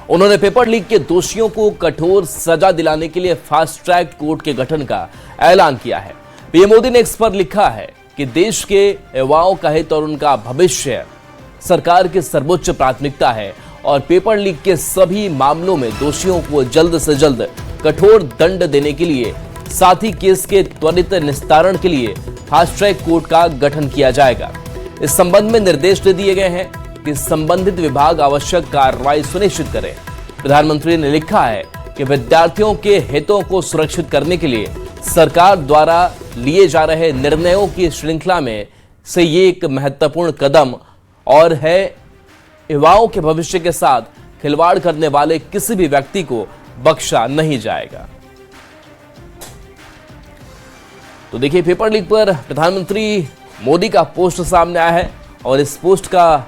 उन्होंने paper leak के दोषियों को कठोर सजा दिलाने के लिए फास्ट ट्रैक कोर्ट के गठन का ऐलान किया है। पीएम मोदी ने इस पर लिखा है कि देश के युवाओं का हित और उनका भविष्य सरकार की सर्वोच्च प्राथमिकता है और पेपर लीक के सभी मामलों में दोषियों को जल्द से जल्द कठोर दंड देने के लिए, साथ ही केस के त्वरित निस्तारण के लिए फास्ट ट्रैक कोर्ट का गठन किया जाएगा। इस संबंध में निर्देश दे दिए गए हैं कि संबंधित विभाग आवश्यक कार्रवाई सुनिश्चित करें। प्रधानमंत्री ने लिखा है कि विद्यार्थियों के हितों को सुरक्षित करने के लिए सरकार द्वारा लिए जा रहे निर्णयों की श्रृंखला में से ये एक महत्वपूर्ण कदम और है। युवाओं के भविष्य के साथ खिलवाड़ करने वाले किसी भी व्यक्ति को बख्शा नहीं जाएगा। तो देखिए, पेपर लीक पर प्रधानमंत्री मोदी का पोस्ट सामने आया है और इस पोस्ट का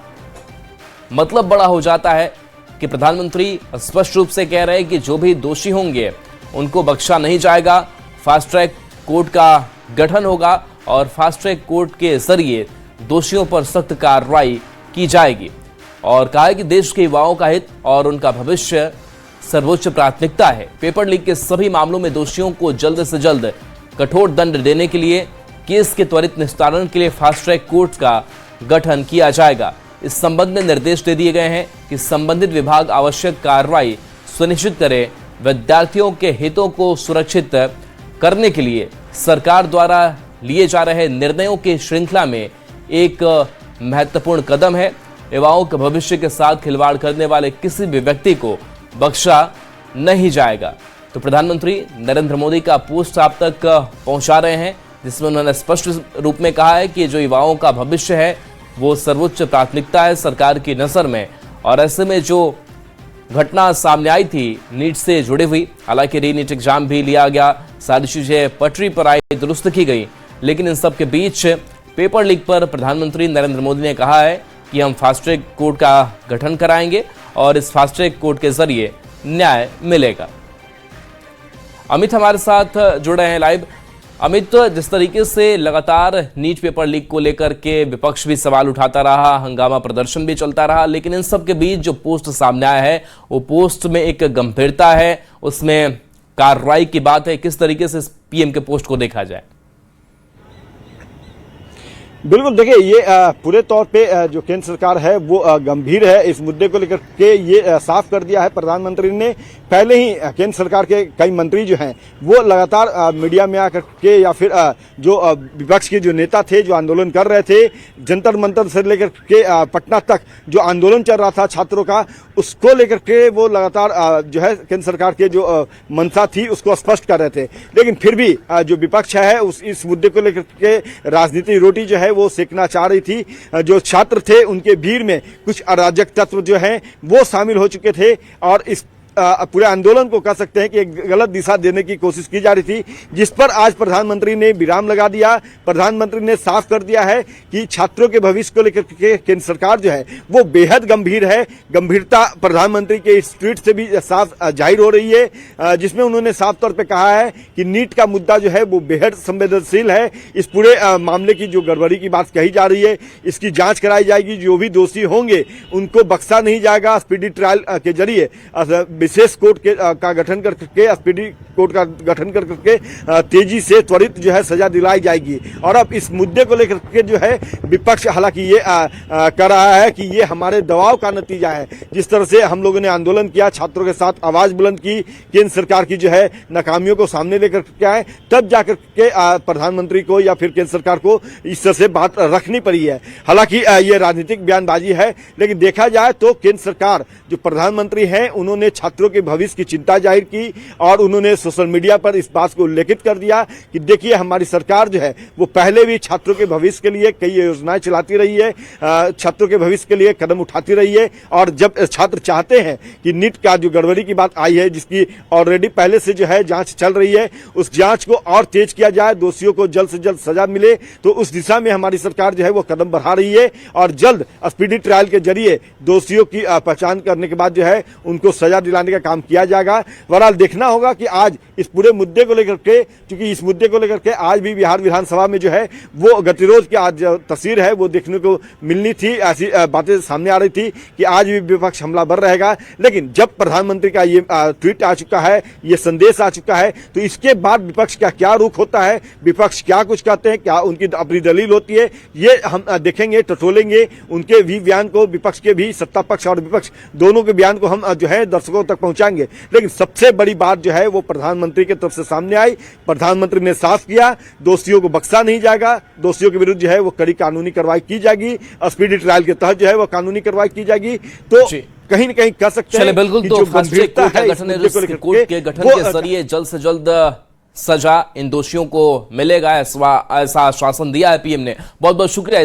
मतलब बड़ा हो जाता है कि प्रधानमंत्री स्पष्ट रूप से कह रहे हैं कि जो भी दोषी होंगे उनको बख्शा नहीं जाएगा। फास्ट ट्रैक कोर्ट का गठन होगा और फास्ट ट्रैक कोर्ट के जरिए दोषियों पर सख्त कार्रवाई की जाएगी और कहा है कि देश के युवाओं का हित और उनका भविष्य सर्वोच्च प्राथमिकता है। पेपर लीक के सभी मामलों में दोषियों को जल्द से जल्द कठोर दंड देने के लिए, केस के त्वरित निस्तारण के लिए फास्ट ट्रैक कोर्ट का गठन किया जाएगा। इस संबंध में निर्देश दे दिए गए हैं कि संबंधित विभाग आवश्यक कार्रवाई सुनिश्चित करें। विद्यार्थियों के हितों को सुरक्षित करने के लिए सरकार द्वारा लिए जा रहे निर्णयों की श्रृंखला में एक महत्वपूर्ण कदम है। युवाओं के भविष्य के साथ खिलवाड़ करने वाले किसी भी व्यक्ति को बख्शा नहीं जाएगा। तो प्रधानमंत्री नरेंद्र मोदी का पोस्ट आप तक पहुंचा रहे हैं, जिसमें उन्होंने स्पष्ट रूप में कहा है कि जो युवाओं का भविष्य है वो सर्वोच्च प्राथमिकता है सरकार की नजर में। और ऐसे में जो घटना सामने आई थी नीट से जुड़ी हुई, हालांकि री नीट एग्जाम भी लिया गया, सारी चीजें पटरी पर आई, दुरुस्त की गई, लेकिन इन सब के बीच पेपर लीक पर प्रधानमंत्री नरेंद्र मोदी ने कहा है कि हम फास्ट ट्रैक कोर्ट का गठन कराएंगे और इस फास्ट ट्रैक कोर्ट के जरिए न्याय मिलेगा। अमित हमारे साथ जुड़े हैं लाइव। अमित, जिस तरीके से लगातार नीट पेपर लीक को लेकर के विपक्ष भी सवाल उठाता रहा, हंगामा प्रदर्शन भी चलता रहा, लेकिन इन सब के बीच जो पोस्ट सामने आया है वो पोस्ट में एक गंभीरता है, उसमें कार्रवाई की बात है। किस तरीके से इस पीएम के पोस्ट को देखा जाए? बिल्कुल, देखिए ये पूरे तौर पे जो केंद्र सरकार है वो गंभीर है। इस मुद्दे को लेकर के ये साफ कर दिया है प्रधानमंत्री ने। पहले ही केंद्र सरकार के कई मंत्री जो हैं वो लगातार मीडिया में आकर के या फिर जो विपक्ष के जो नेता थे जो आंदोलन कर रहे थे, जंतर मंतर से लेकर के पटना तक जो आंदोलन चल रहा था छात्रों का, उसको लेकर के वो लगातार जो है केंद्र सरकार के जो मंशा थी उसको स्पष्ट कर रहे थे। लेकिन फिर भी जो विपक्ष है इस मुद्दे को लेकर के राजनीतिक रोटी जो है वो सेकना चाह रही थी। जो छात्र थे उनके भीड़ में कुछ अराजक तत्व जो हैं वो शामिल हो चुके थे और इस पूरे आंदोलन को कह सकते हैं कि एक गलत दिशा देने की कोशिश की जा रही थी, जिस पर आज प्रधानमंत्री ने विराम लगा दिया। प्रधानमंत्री ने साफ कर दिया है कि छात्रों के भविष्य को लेकर के केंद्र सरकार जो है वो बेहद गंभीर है। गंभीरता प्रधानमंत्री के इस ट्वीट से भी साफ जाहिर हो रही है, जिसमें उन्होंने साफ तौर पर कहा है कि नीट का मुद्दा जो है वो बेहद संवेदनशील है। इस पूरे मामले की जो गड़बड़ी की बात कही जा रही है इसकी जाँच कराई जाएगी। जो भी दोषी होंगे उनको बख्शा नहीं जाएगा। स्पीडी ट्रायल के जरिए विशेष कोर्ट का गठन करके, स्पीडी कोर्ट का गठन करके तेजी से त्वरित जो है सजा दिलाई जाएगी। और अब इस मुद्दे को लेकर के जो है विपक्ष हालांकि ये कर रहा है कि ये हमारे दबाव का नतीजा है। जिस तरह से हम लोगों ने आंदोलन किया, छात्रों के साथ आवाज बुलंद की, केंद्र सरकार की जो है नाकामियों को सामने लेकर के आए, तब जाकर के प्रधानमंत्री को या फिर केंद्र सरकार को इस तरह से बात रखनी पड़ी है। हालांकि ये राजनीतिक बयानबाजी है, लेकिन देखा जाए तो केंद्र सरकार जो प्रधानमंत्री हैं उन्होंने छात्रों के भविष्य की चिंता जाहिर की और उन्होंने सोशल मीडिया पर इस बात को उल्लेखित कर दिया कि देखिए हमारी सरकार जो है वो पहले भी छात्रों के भविष्य के लिए कई योजनाएं चलाती रही है, छात्रों के भविष्य के लिए कदम उठाती रही है। और जब छात्र चाहते हैं कि नीट का जो गड़बड़ी की बात आई है, जिसकी ऑलरेडी पहले से जो है जांच चल रही है, उस जांच को और तेज किया जाए, दोषियों को जल्द से जल्द सजा मिले, तो उस दिशा में हमारी सरकार जो है वो कदम बढ़ा रही है। और जल्द स्पीडी ट्रायल के जरिए दोषियों की पहचान करने के बाद जो है उनको सजा दिला लाने का काम किया जाएगा। बहरहाल देखना होगा कि आज इस पूरे मुद्दे को लेकर के, क्योंकि इस मुद्दे को लेकर के आज भी बिहार विधानसभा में जो है वो गतिरोध की आज तस्वीर है वो देखने को मिलनी थी। ऐसी बातें सामने आ रही थी कि आज भी विपक्ष हमलावर रहेगा, लेकिन जब प्रधानमंत्री का ये ट्वीट आ चुका है, ये संदेश आ चुका है, तो इसके बाद विपक्ष का क्या रुख होता है, विपक्ष क्या कुछ कहते हैं, क्या उनकी अपनी दलील होती है, ये हम देखेंगे, टटोलेंगे उनके भी बयान को, विपक्ष के भी, सत्ता पक्ष और विपक्ष दोनों के बयान को हम जो है दर्शकों तक पहुंचाएंगे। लेकिन सबसे बड़ी बात जो है वो प्रधानमंत्री की तरफ से सामने आई। प्रधानमंत्री ने साफ किया, दोषियों को बख्शा नहीं जाएगा, दोषियों के विरुद्ध जो है वो कड़ी कानूनी कार्रवाई की जाएगी, स्पीडी ट्रायल के तहत जो है वो कानूनी कार्रवाई की जाएगी। तो कहीं न कहीं कह सकते हैं बिल्कुल, कि तो जो फास्ट ट्रैक कोर्ट का है गठन है, कोर्ट के गठन के जरिए जल्द से जल्द सजा इन दोषियों को मिलेगा, ऐसा आश्वासन दिया है पीएम ने। बहुत बहुत शुक्रिया।